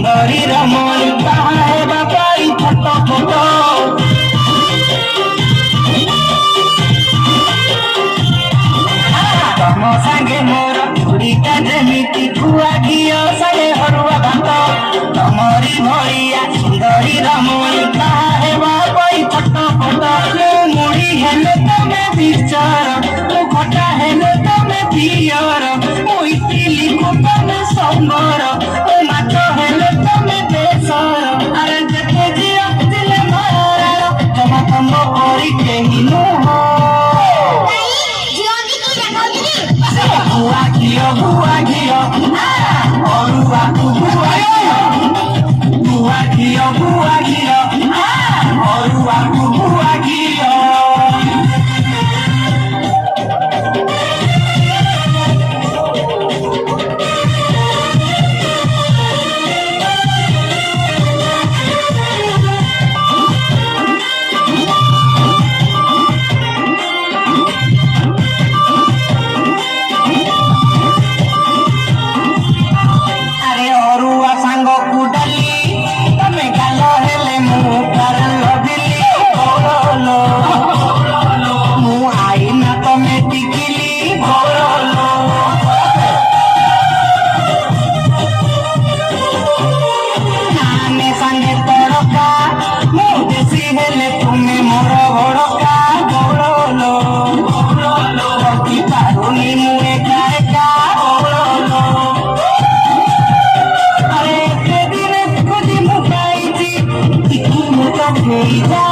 सुंदरी रमणी कहा बापाई photo photo तम सागे मोर चूड़ीटा जेमिति खुआ घियो सागे हरुआ भात तमरी भलिया सुंदरी रमणी कहा बापाई फोटो फोटो मुड़ी हेले तमे विचार मु खटा हेले तमे पियर मु इटिली को तमे संबर Yeah.